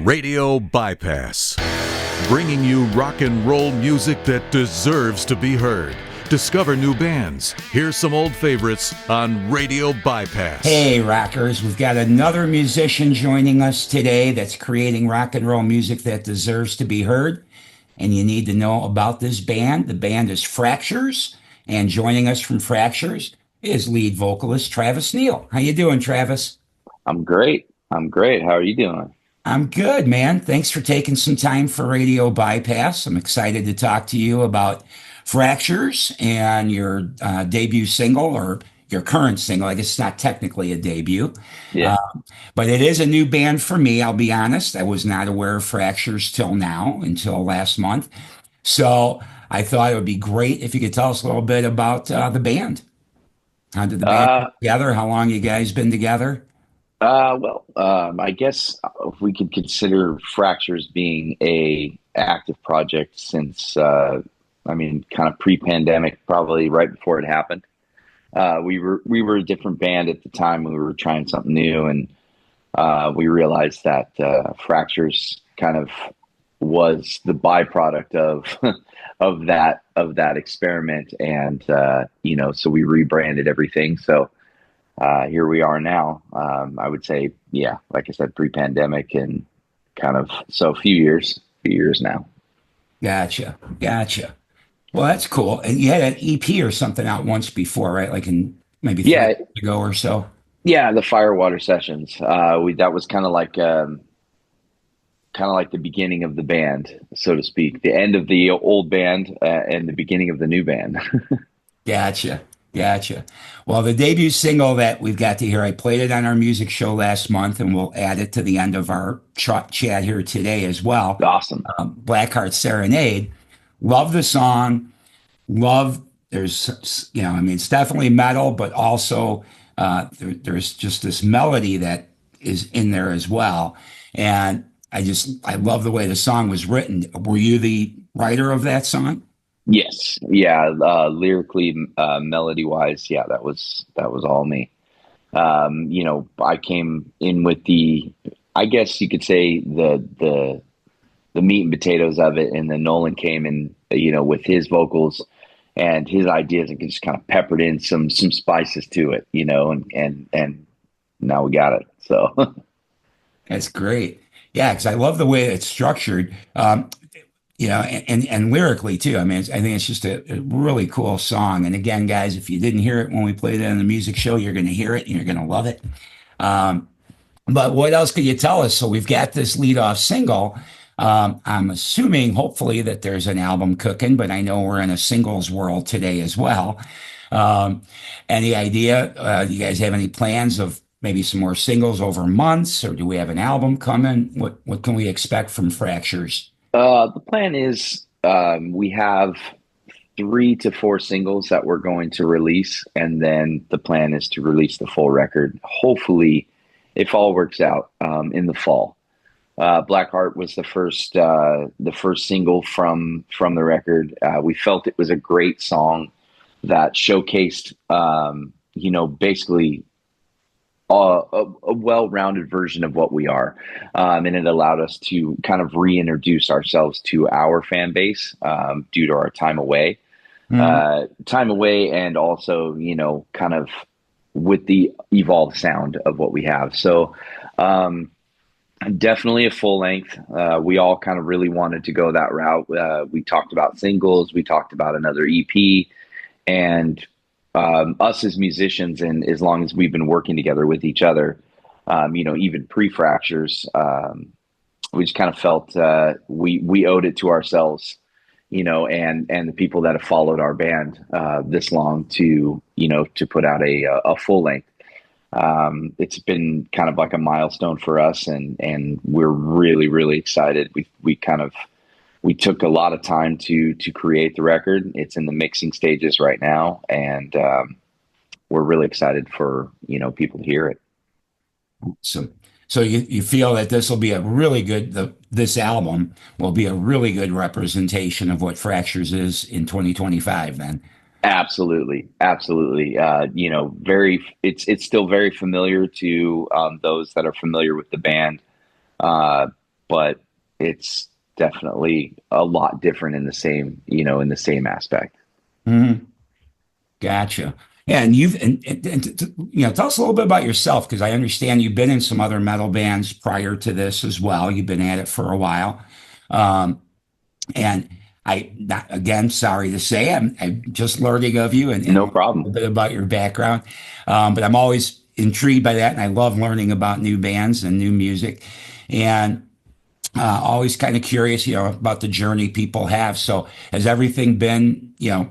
Radio Bypass, bringing you rock and roll music that deserves to be heard. Discover new bands. Here's some old favorites on Radio Bypass. Hey, rockers, we've got another musician joining us today that's creating rock and roll music that deserves to be heard. And you need to know about this band. The band is Fraxures, and joining us from Fraxures is lead vocalist Travis Neal. How you doing, Travis? I'm great. How are you doing? I'm good, man. Thanks for taking some time for Radio Bypass. I'm excited to talk to you about Fraxures and your debut single, or your current single. I guess it's not technically a debut. Yeah. But it is a new band for me, I'll be honest. I was not aware of Fraxures till now, until last month. So I thought it would be great if you could tell us a little bit about the band. How did the band come together? How long you guys been together? I guess if we could consider Fraxures being a active project since, kind of pre-pandemic, probably right before it happened. We were a different band at the time. We were trying something new, and we realized that Fraxures kind of was the byproduct of of that experiment, and so we rebranded everything. So here we are now. I would say, yeah, like I said, pre-pandemic, and kind of a few years now. Gotcha. Well, that's cool. And you had an EP or something out once before, right? Like in maybe 3 years ago or so. Yeah, the Firewater Sessions. That was kind of like the beginning of the band, so to speak. The end of the old band and the beginning of the new band. Gotcha. Well, the debut single that we've got to hear, I played it on our music show last month, and we'll add it to the end of our chat here today as well. Awesome. Blackheart Serenade. Love the song. There's, it's definitely metal, but also there's just this melody that is in there as well. And I love the way the song was written. Were you the writer of that song? Yes. Yeah. Lyrically, melody wise. Yeah, that was all me. I came in with I guess you could say the meat and potatoes of it. And then Nolan came in, with his vocals and his ideas, and just kind of peppered in some spices to it, and now we got it. So that's great. Yeah. Cause I love the way it's structured. And lyrically too. I mean, I think it's just a really cool song. And again, guys, if you didn't hear it when we played it on the music show, you're going to hear it and you're going to love it. But what else could you tell us? So we've got this leadoff single. I'm assuming, hopefully, that there's an album cooking, but I know we're in a singles world today as well. Any idea? Do you guys have any plans of maybe some more singles over months, or do we have an album coming? What can we expect from Fraxures? The plan is we have 3 to 4 singles that we're going to release, and then the plan is to release the full record, hopefully, if all works out, in the fall. Blackheart was the first single from the record. We felt it was a great song that showcased, basically a well-rounded version of what we are. And it allowed us to kind of reintroduce ourselves to our fan base due to our time away. And also, kind of with the evolved sound of what we have. So definitely a full length. We all kind of really wanted to go that route. We talked about singles. We talked about another EP. And us as musicians, and as long as we've been working together with each other, even pre-Fraxures, we just kind of felt we owed it to ourselves, and the people that have followed our band this long to put out a full length. It's been kind of like a milestone for us, and we're really, really excited. We took a lot of time to create the record. It's in the mixing stages right now, and we're really excited for people to hear it. So you feel that this will be this album will be a really good representation of what Fraxures is in 2025 then? Absolutely. It's still very familiar to those that are familiar with the band. but it's definitely a lot different in the same, in the same aspect. Mhm. Gotcha. Yeah, and tell us a little bit about yourself because I understand you've been in some other metal bands prior to this as well. You've been at it for a while, um, and not, again, sorry to say, I'm just learning of you and No a little problem. bit about your background, but I'm always intrigued by that, and I love learning about new bands and new music, and always kind of curious, about the journey people have. So has everything been,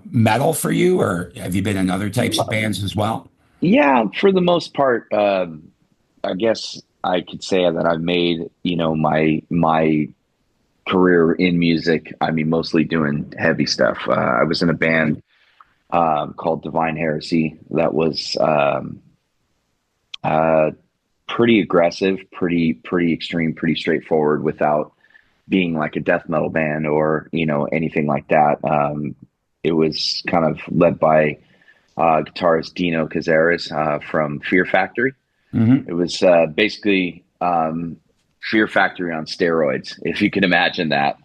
metal for you, or have you been in other types of bands as well? Yeah, for the most part, I guess I could say that I've made, my career in music. I mean, mostly doing heavy stuff. I was in a band called Divine Heresy that was uh, pretty aggressive, pretty extreme, pretty straightforward without being like a death metal band or anything like that. It was kind of led by guitarist Dino Cazares from Fear Factory. Hmm. It was basically Fear Factory on steroids, if you can imagine that.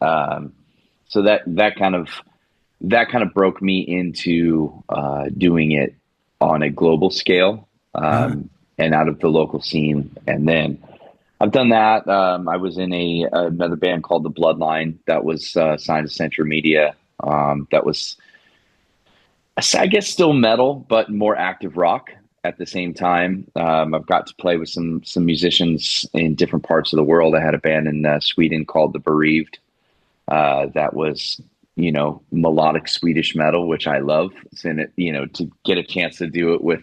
So that kind of broke me into doing it on a global scale Uh, and out of the local scene. And then I've done that. I was in another band called The Bloodline that was signed to Central Media. That was, I guess, still metal, but more active rock at the same time. I've got to play with some musicians in different parts of the world. I had a band in Sweden called The Bereaved. That was, melodic Swedish metal, which I love. And to get a chance to do it with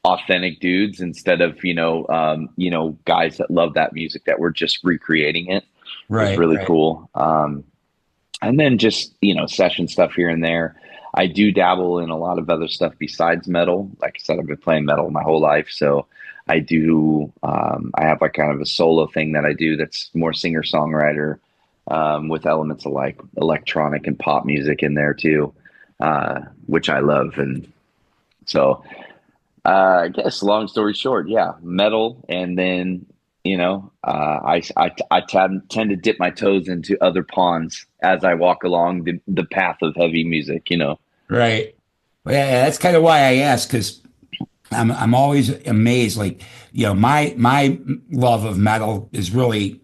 authentic dudes instead of guys that love that music that were just recreating it was right, really right. cool. And then just session stuff here and there. I do dabble in a lot of other stuff besides metal. Like I said, I've been playing metal my whole life, so I do. I have like kind of a solo thing that I do that's more singer songwriter with elements of like electronic and pop music in there too, which I love. And so I guess long story short, yeah, metal, and then I tend to dip my toes into other ponds as I walk along the path of heavy music. Right. Well, yeah, that's kind of why I asked because I'm always amazed. Like, my love of metal is really,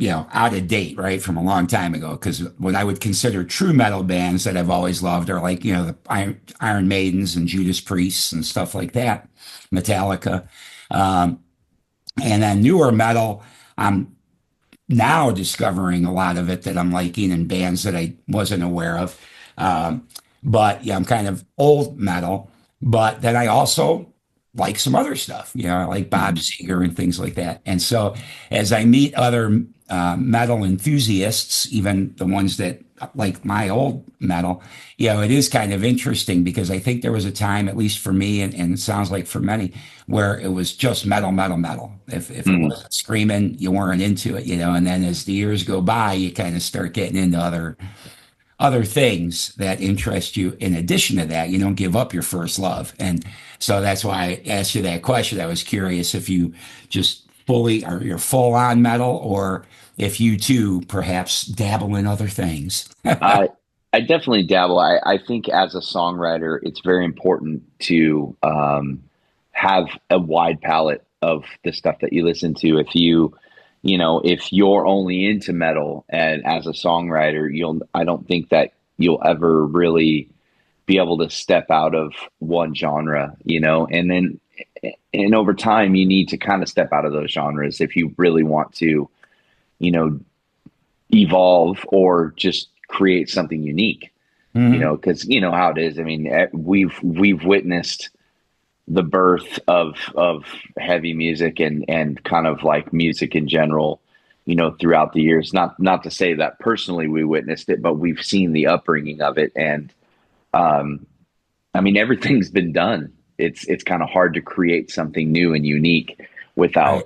out of date, right, from a long time ago. Because what I would consider true metal bands that I've always loved are like, the Iron Maidens and Judas Priests and stuff like that, Metallica. Um, and then newer metal, I'm now discovering a lot of it that I'm liking in bands that I wasn't aware of. Um, but yeah, I'm kind of old metal, but then I also like some other stuff. I like Bob Seger and things like that. And so as I meet other metal enthusiasts, even the ones that like my old metal, it is kind of interesting because I think there was a time, at least for me, and it sounds like for many, where it was just metal, metal, metal. If it Mhm. wasn't screaming, you weren't into it, and then as the years go by, you kind of start getting into other things that interest you in addition to that. You don't give up your first love. And so that's why I asked you that question. I was curious if you just fully are you're full on metal or if you too perhaps dabble in other things. I I definitely dabble. I think as a songwriter, it's very important to have a wide palette of the stuff that you listen to. If you're only into metal and as a songwriter, I don't think that you'll ever really be able to step out of one genre, and then and over time you need to kind of step out of those genres if you really want to, you know, evolve or just create something unique, Mhm. because you know how it is. I mean, we've witnessed the birth of heavy music and kind of like music in general, throughout the years. Not to say that personally we witnessed it, but we've seen the upbringing of it. And um, I mean, everything's been done. It's kind of hard to create something new and unique Right.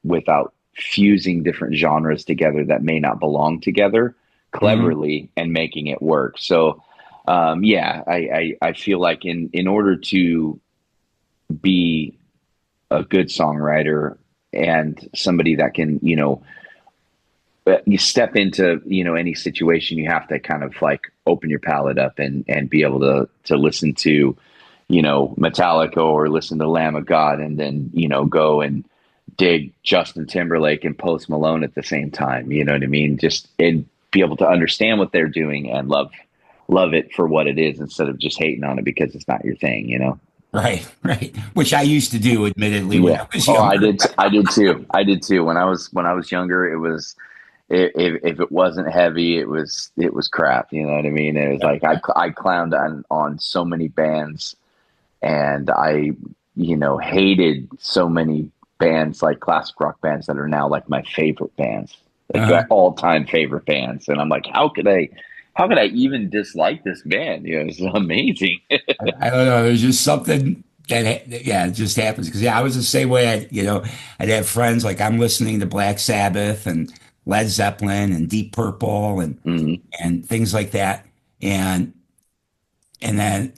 without fusing different genres together that may not belong together Mhm. cleverly and making it work. So, yeah, I feel like in order to be a good songwriter and somebody that can, you step into, any situation, you have to kind of like open your palette up and be able to listen to, Metallica or listen to Lamb of God, and then, go and dig Justin Timberlake and Post Malone at the same time. You know what I mean? Just, and be able to understand what they're doing and love it for what it is, instead of just hating on it because it's not your thing. Right, right. Which I used to do, admittedly, when Yeah. I was Oh, I younger. did. I did too. I did too. When I was younger, it was, if it wasn't heavy, it was crap. You know what I mean? It was like I clowned on so many bands, and I hated so many bands, like classic rock bands, that are now like my favorite bands, like Uh, my all time favorite bands. And I'm like, how could I even dislike this band? It's amazing. I don't know. There's just something yeah, it just happens. Because yeah, I was the same way. I'd have friends like I'm listening to Black Sabbath and Led Zeppelin and Deep Purple Mhm. and things like that. And then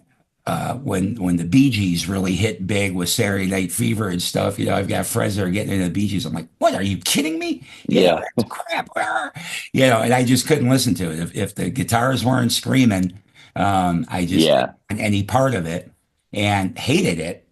when the Bee Gees really hit big with Saturday Night Fever and stuff, I've got friends that are getting into the Bee Gees. I'm like, what? Are you kidding me? Yeah. That's crap. And I just couldn't listen to it. If the guitars weren't screaming, I just Yeah. any part of it and hated it.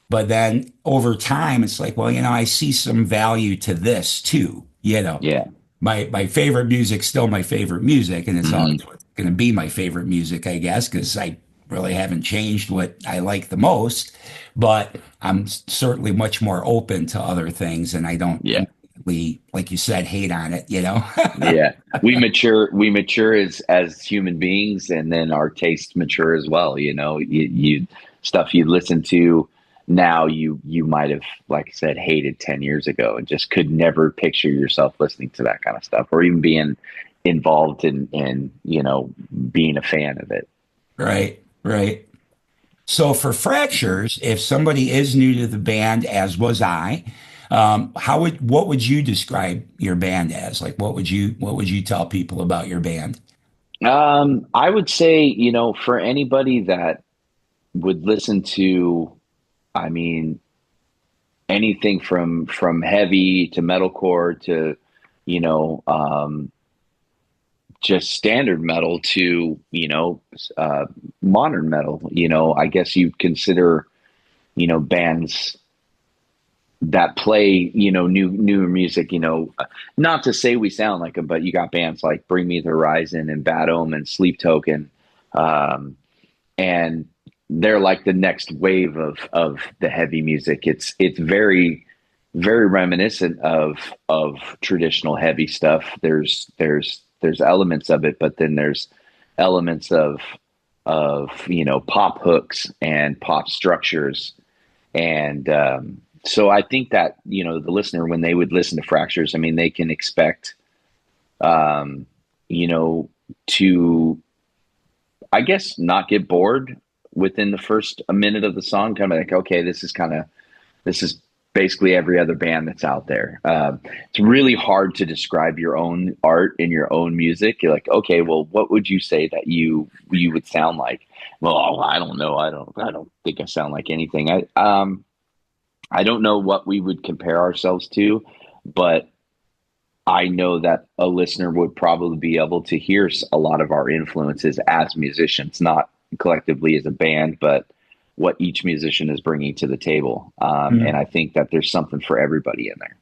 But then over time, it's like, well, I see some value to this too. Yeah. My favorite music's still my favorite music, and it's always Hmm. going to be my favorite music, I guess, because I really haven't changed what I like the most. But I'm certainly much more open to other things, and I don't Yeah. immediately, like you said, hate on it. Yeah. We mature as human beings, and then our tastes mature as well. You stuff you listen to now, you might have, like I said, hated 10 years ago, and just could never picture yourself listening to that kind of stuff, or even being involved in being a fan of it. Right, right. So for Fractures, if somebody is new to the band, as was I, what would you describe your band as? Like, what would you tell people about your band? I would say, for anybody that would listen to, I mean, anything from heavy to metalcore to, you know, um, just standard metal to, modern metal. I guess you'd consider, bands that play, newer music, not to say we sound like them, but you got bands like Bring Me the Horizon and Bad Omen and Sleep Token. Um, and they're like the next wave of the heavy music. It's very, very reminiscent of traditional heavy stuff. There's elements of it, but then there's elements of pop hooks and pop structures. And so I think that the listener, when they would listen to Fractures, I mean, they can expect um, you know to, I guess, not get bored within the first a minute of the song. Kind of like, okay, this is basically every other band that's out there. It's really hard to describe your own art and your own music. You're like, okay, well, what would you say that you would sound like? Well, I don't know. I don't think I sound like anything. I don't know what we would compare ourselves to, but I know that a listener would probably be able to hear a lot of our influences as musicians, not collectively as a band, but what each musician is bringing to the table. And Mm, I think that there's something for everybody in there.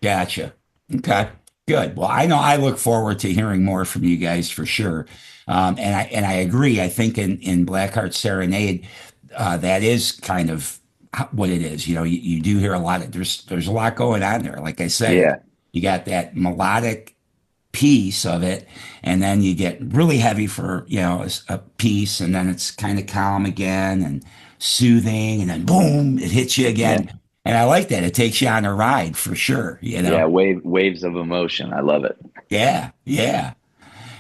gotcha. Okay, good. Well, I know I look forward to hearing more from you guys for sure. And I agree. I think in Blackheart Serenade, that is kind of what it is. You do hear a lot of there's a lot going on there. Like I said, Yeah. you got that melodic piece of it, and then you get really heavy for a piece, and then it's kind of calm again and soothing, and then boom, it hits you Yeah. again. And I like that. It takes you on a ride for sure. Yeah. Waves of emotion. I love it. Yeah, yeah,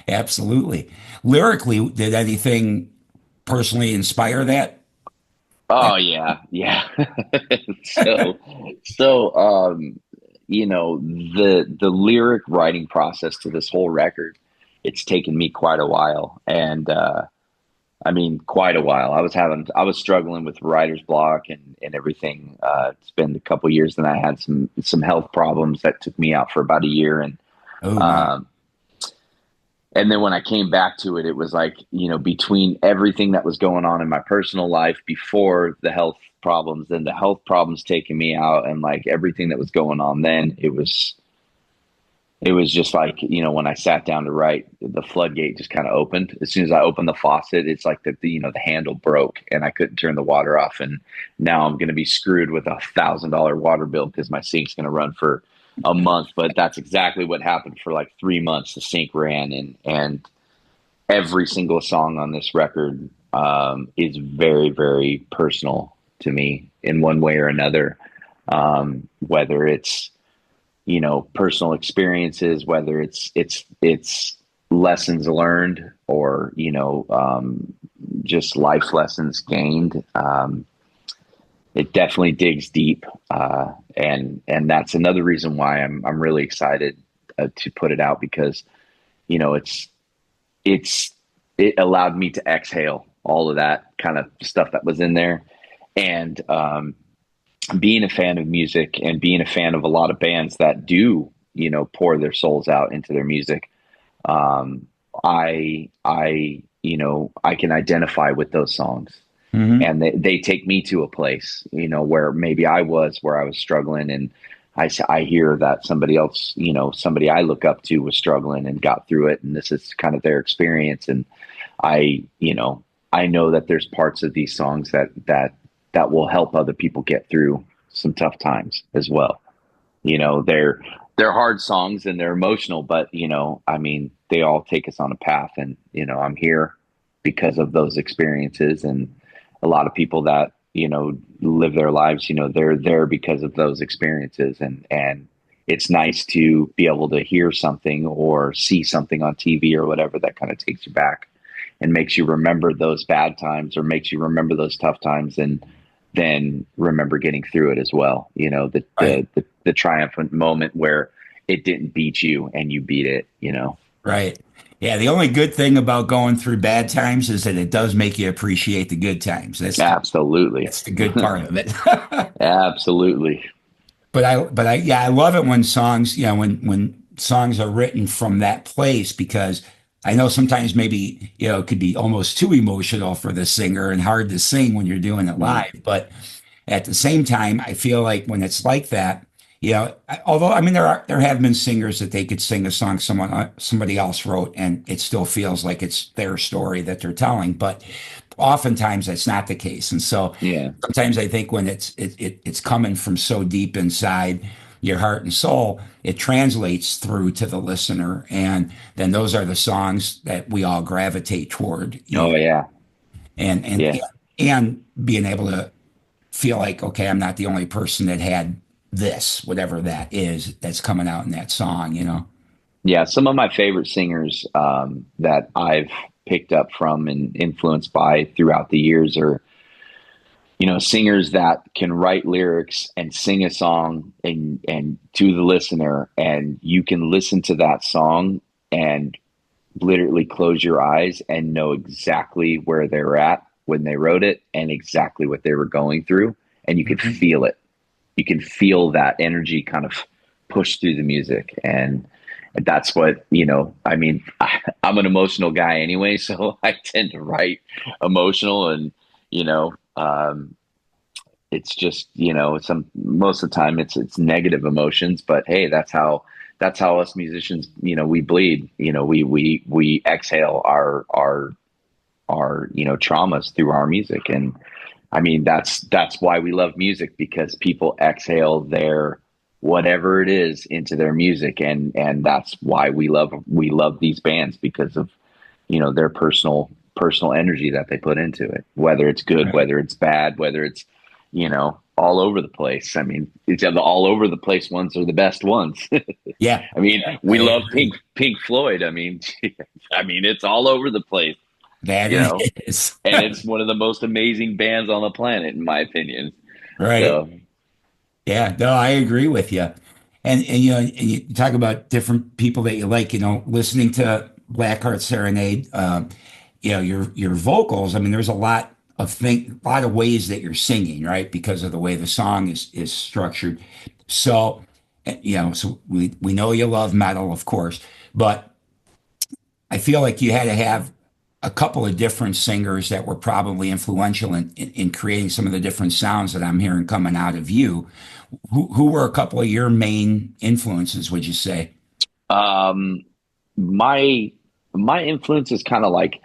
absolutely. Lyrically, did anything personally inspire that? Oh yeah. Yeah. so, so, the lyric writing process to this whole record, it's taken me quite a while. And, I mean, quite a while. I was struggling with writer's block and everything. It's been a couple years, and I had some health problems that took me out for about a year. And Oh my. And then when I came back to it, it was like, between everything that was going on in my personal life before the health problems, then the health problems taking me out, and like everything that was going on, then it was just like, when I sat down to write, the floodgate just kind of opened. As soon as I opened the faucet, it's like the handle broke and I couldn't turn the water off. And now I'm going to be screwed with $1,000 water bill because my sink's going to run for a month. But that's exactly what happened for like 3 months. The sink ran, and every single song on this record is very, very personal to me in one way or another. Whether it's, personal experiences, whether it's lessons learned, or, just life lessons gained. It definitely digs deep. And that's another reason why I'm really excited to put it out, because, it allowed me to exhale all of that kind of stuff that was in there. And, being a fan of music and being a fan of a lot of bands that do, pour their souls out into their music. I can identify with those songs, and they take me to a place, where maybe where I was struggling, and I hear that somebody else, somebody I look up to was struggling and got through it. And this is kind of their experience. And I know that there's parts of these songs that will help other people get through some tough times as well. They're hard songs and they're emotional, but they all take us on a path, and, I'm here because of those experiences. And a lot of people that, live their lives, they're there because of those experiences. And it's nice to be able to hear something or see something on TV or whatever that kind of takes you back and makes you remember those bad times, or makes you remember those tough times, and then remember getting through it as well. The triumphant moment where it didn't beat you and you beat it, Right. Yeah. The only good thing about going through bad times is that it does make you appreciate the good times. Absolutely. That's the good part of it. Absolutely. Yeah, I love it when songs, when songs are written from that place, because I know sometimes maybe, it could be almost too emotional for the singer and hard to sing when you're doing it Mm. live. But at the same time, I feel like when it's like that, although I mean there have been singers that they could sing a song somebody else wrote, and it still feels like it's their story that they're telling, but oftentimes that's not the case. And so Yeah. sometimes I think when it's coming from so deep inside your heart and soul, it translates through to the listener, and then those are the songs that we all gravitate toward. Oh yeah. And and Yeah. and being able to feel like, okay, I'm not the only person that had this, whatever that is, that's coming out in that song. Yeah. Some of my favorite singers that I've picked up from and influenced by throughout the years are, singers that can write lyrics and sing a song and to the listener, and you can listen to that song and literally close your eyes and know exactly where they were at when they wrote it and exactly what they were going through. And you could feel it. You can feel that energy kind of push through the music. And that's what, I'm an emotional guy anyway, so I tend to write emotional, and, it's just, most of the time it's negative emotions, but hey, that's how us musicians, we bleed, we exhale our traumas through our music. And I mean, that's why we love music, because people exhale their whatever it is into their music. And that's why we love these bands, because of, their personal energy that they put into it, whether it's good, Right. whether it's bad, whether it's, all over the place. I mean, it's the all over the place ones are the best ones. Yeah. I mean, we I love agree. Pink Floyd. I mean, it's all over the place, That you know, it is. and it's one of the most amazing bands on the planet, in my opinion. Right. So, Yeah, no, I agree with you. And you talk about different people that you like, listening to Blackheart Serenade, your vocals. I mean, there's a lot of ways that you're singing, right? Because of the way the song is structured. So So we know you love metal, of course, but I feel like you had to have a couple of different singers that were probably influential in creating some of the different sounds that I'm hearing coming out of you. Who were a couple of your main influences, would you say? Um, my my influence is kind of like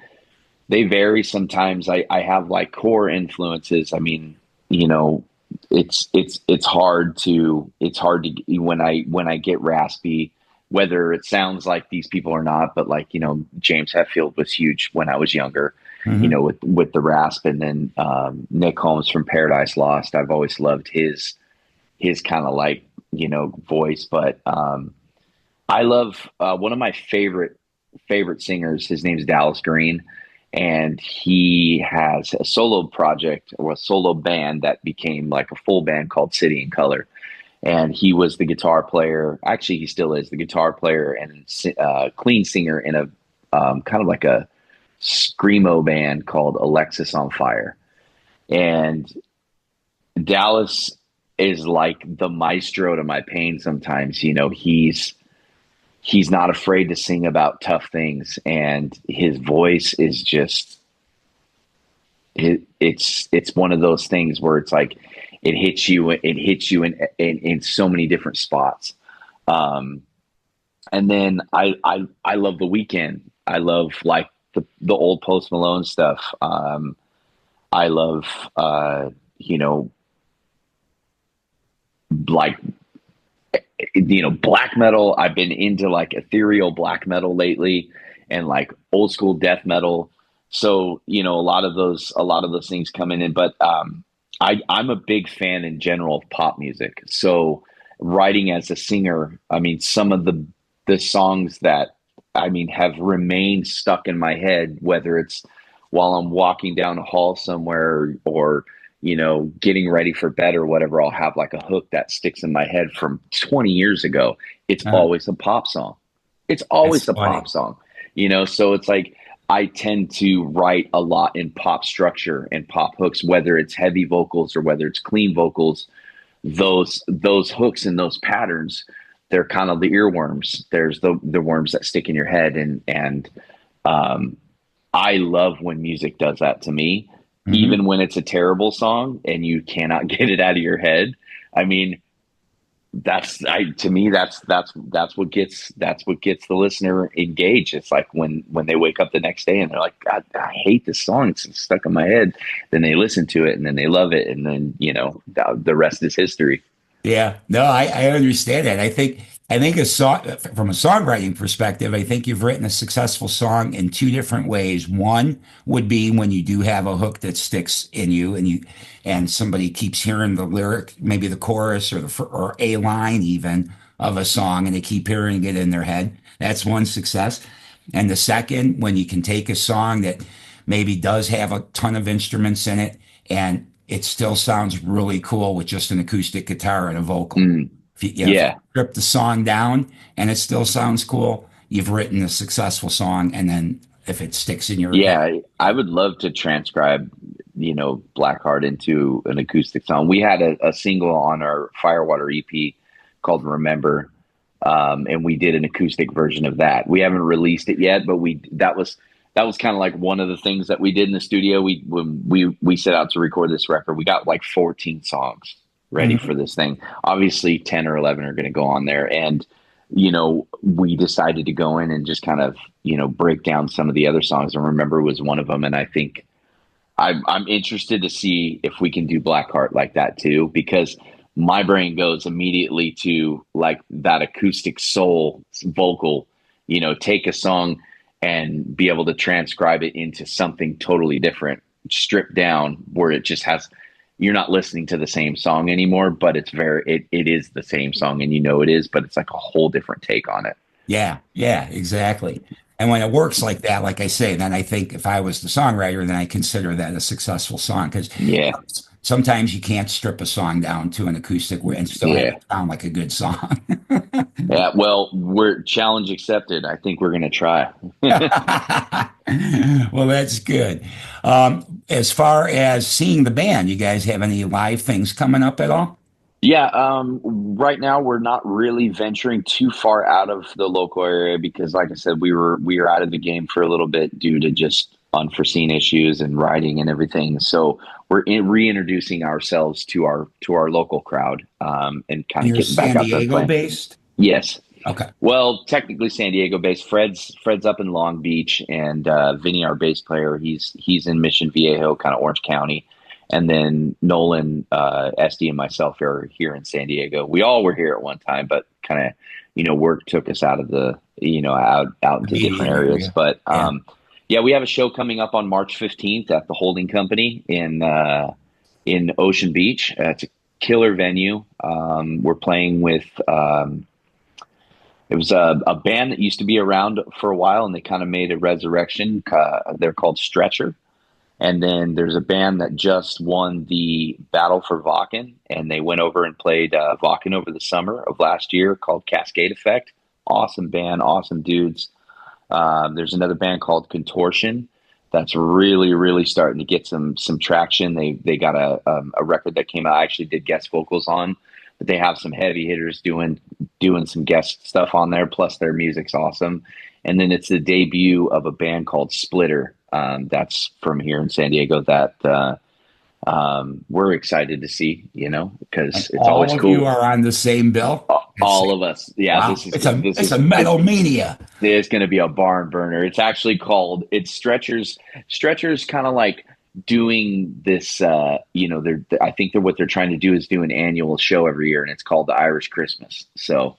they vary sometimes. I have like core influences. I mean, you know, it's hard to when I get raspy, whether it sounds like these people or not. But like James Hetfield was huge when I was younger, Hmm. with the rasp, and then Nick Holmes from Paradise Lost. I've always loved his kind of like voice, but I love one of my favorite singers. His name's Dallas Green, and he has a solo project or a solo band that became like a full band called City and Color. And he was the guitar player. Actually, he still is the guitar player and clean singer in a kind of like a screamo band called Alexis on Fire. And Dallas is like the maestro to my pain. Sometimes, he's not afraid to sing about tough things, and his voice is just it's one of those things where it's like it hits you in so many different spots. um and then I love The Weeknd. I love like the old Post Malone stuff. I love you know like black metal. I've been into like ethereal black metal lately, and like old school death metal. So, a lot of those things come in. But I'm a big fan in general of pop music. So writing as a singer, I mean, some of the songs that I mean have remained stuck in my head, whether it's while I'm walking down a hall somewhere, or getting ready for bed or whatever. I'll have like a hook that sticks in my head from 20 years ago. It's Uh, always a pop song. It's that's always a pop funny. song, so it's like I tend to write a lot in pop structure and pop hooks, whether it's heavy vocals or whether it's clean vocals. Those hooks and those patterns, they're kind of the earworms. There's the worms that stick in your head, and um, I love when music does that to me, Hmm. even when it's a terrible song and you cannot get it out of your head. I mean, to me that's what gets the listener engaged. It's like when they wake up the next day and they're like, God, I hate this song. It's stuck in my head. Then they listen to it and then they love it, and then the rest is history. Yeah, no, I understand that. I think a song from a songwriting perspective, I think you've written a successful song in two different ways. One would be when you do have a hook that sticks in you, and somebody keeps hearing the lyric, maybe the chorus or a line even of a song, and they keep hearing it in their head. That's one success. And the second, when you can take a song that maybe does have a ton of instruments in it, and it still sounds really cool with just an acoustic guitar and a vocal. Mm, If you yeah. strip the song down and it still sounds cool, you've written a successful song. And then if it sticks in your head, Yeah, I would love to transcribe, Blackheart into an acoustic song. We had a single on our Firewater EP called Remember, and we did an acoustic version of that. We haven't released it yet, but that was kind of like one of the things that we did in the studio. When we set out to record this record, we got like 14 songs ready Mhm. for this thing. Obviously, 10 or 11 are going to go on there, and we decided to go in and just kind of, break down some of the other songs. And Remember was one of them. And I think I'm interested to see if we can do Blackheart like that too, because my brain goes immediately to like that acoustic soul vocal, take a song and be able to transcribe it into something totally different, stripped down, where it just has, you're not listening to the same song anymore, but it is the same song, and it is, but it's like a whole different take on it. Yeah, yeah, exactly. And when it works like that, like I say, then I think if I was the songwriter, then I consider that a successful song because Yeah. sometimes you can't strip a song down to an acoustic and still have Yeah. it sound like a good song. Yeah. Well, we're challenge accepted. I think we're going to try. Well, that's good. As far as seeing the band, you guys have any live things coming up at all? Yeah, right now we're not really venturing too far out of the local area because, like I said, we were out of the game for a little bit due to just unforeseen issues and writing and everything. So reintroducing ourselves to our local crowd, and kind And of you're getting back San out there and Diego playing. based? Yes. Okay. Well, technically San Diego based. Fred's up in Long Beach, and Vinny, our bass player, he's in Mission Viejo, kind of Orange County, and then Nolan, SD, and myself are here in San Diego. We all were here at one time, but kind of work took us out of the out into different Immediate areas. area. But Yeah. yeah, we have a show coming up on March 15th at the Holding Company in Ocean Beach. It's a killer venue. We're playing with. It was a band that used to be around for a while, and they kind of made a resurrection. They're called Stretcher. And then there's a band that just won the Battle for Vakken, and they went over and played Vakken over the summer of last year called Cascade Effect. Awesome band, awesome dudes. There's another band called Contortion that's really, really starting to get some traction. They got a record that came out. I actually did guest vocals on, but they have some heavy hitters doing some guest stuff on there. Plus, their music's awesome. And then it's the debut of a band called Splitter. That's from here in San Diego that we're excited to see. And Because it's always all of you cool. are on the same bill? It's, All of us, yeah. wow. It's a metal mania. It's going to be a barn burner. It's actually called it's Stretchers. Stretchers kind of like doing this. I think that what they're trying to do is do an annual show every year, and it's called the Irish Christmas. So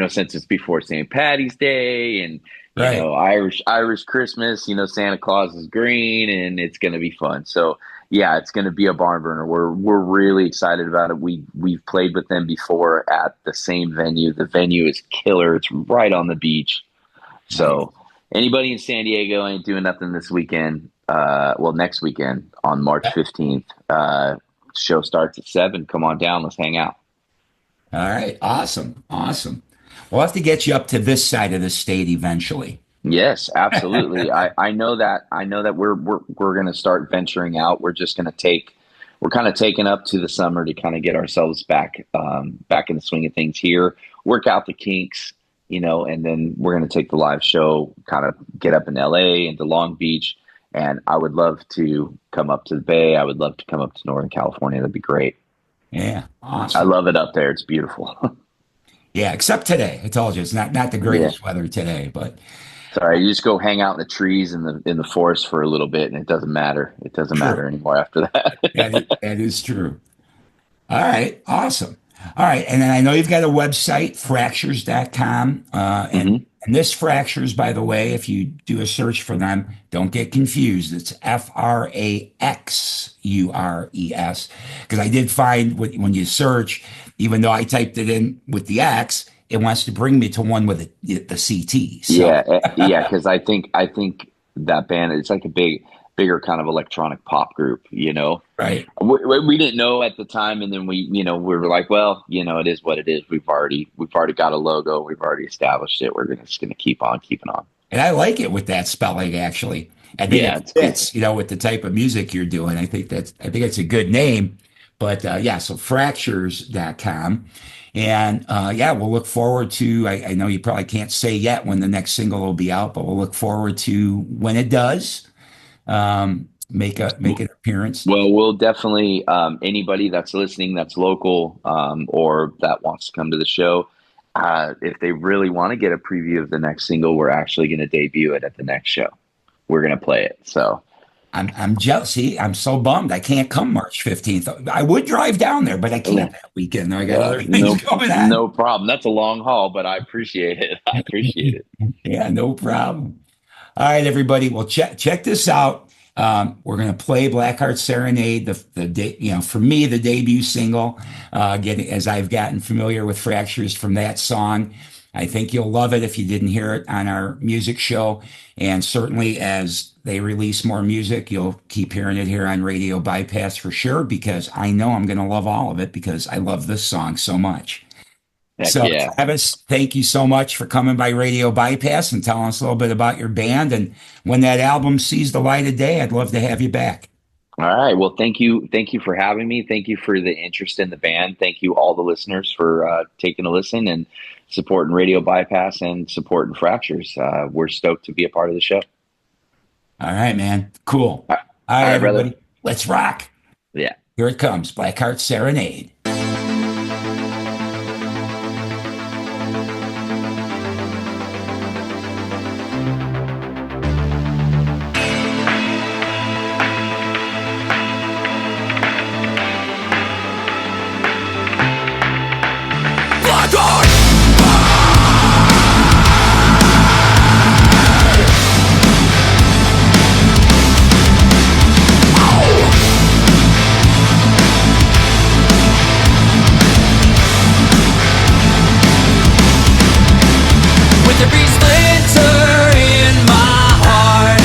since it's before St. Patty's Day and Right. Irish Christmas, Santa Claus is green, and it's going to be fun. So yeah, it's going to be a barn burner. We're really excited about it. We've played with them before at the same venue. The venue is killer. It's right on the beach. Right. So anybody in San Diego ain't doing nothing this weekend. Next weekend on March 15th. Show starts at 7. Come on down. Let's hang out. All right. Awesome. Awesome. We'll have to get you up to this side of the state eventually. Yes, absolutely. I know that we're going to start venturing out. We're kind of taking up to the summer to kind of get ourselves back in the swing of things here, work out the kinks, and then we're going to take the live show, kind of get up in LA into Long Beach. And I would love to come up to the Bay. I would love to come up to Northern California. That'd be great. Yeah. I Awesome. love it up there. It's beautiful. Yeah. Except today. I told you it's not the Yeah. greatest weather today, but Sorry, you just go hang out in the trees in the forest for a little bit, and it doesn't matter. It doesn't true. matter anymore after that. That is true. All right. Awesome. All right. And then I know you've got a website, fractures.com. hmm And this Fractures, by the way, if you do a search for them, don't get confused. It's Fraxures. Because I did find when you search, even though I typed it in with the X, it wants to bring me to one with the CT. So, Yeah, yeah. Because I think that band it's like a bigger kind of electronic pop group. right. We didn't know at the time, and then we were like, well, it is what it is. We've already got a logo. We've already established it. We're just gonna keep on keeping on. And I like it with that spelling, actually. I think Yeah, it it's cool. fits, with the type of music you're doing. I think it's a good name. But yeah, so fractures.com. And yeah, we'll look forward to, I know you probably can't say yet when the next single will be out, but we'll look forward to when it does make an appearance. Well, we'll definitely anybody that's listening that's local or that wants to come to the show. If they really want to get a preview of the next single, we're actually going to debut it at the next show. We're going to play it. So I'm jealous. See, I'm so bummed. I can't come March 15th. I would drive down there, but I can't that weekend. I got other no, things going on. no problem. That's a long haul, but I appreciate it. I appreciate it. Yeah, no problem. All right, everybody. Well, check this out. We're going to play Blackheart Serenade, for me, the debut single. Getting as I've gotten familiar with Fractures from that song. I think you'll love it if you didn't hear it on our music show. And certainly as they release more music, you'll keep hearing it here on Radio Bypass for sure, because I know I'm going to love all of it because I love this song so much. Heck So, yeah. Travis, thank you so much for coming by Radio Bypass and telling us a little bit about your band. And when that album sees the light of day, I'd love to have you back. All right. Well, thank you. Thank you for having me. Thank you for the interest in the band. Thank you, all the listeners, for taking a listen and supporting Radio Bypass and supporting Fractures. We're stoked to be a part of the show. All right, man. Cool. All All right, right, everybody. brother. Let's rock. Yeah. Here it comes. Blackheart Serenade. With every splinter in my heart,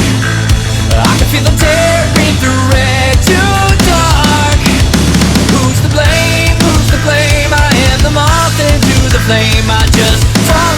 I can feel them tearing through red to dark. Who's to blame? Who's to blame? I am the moth into the flame. I just fall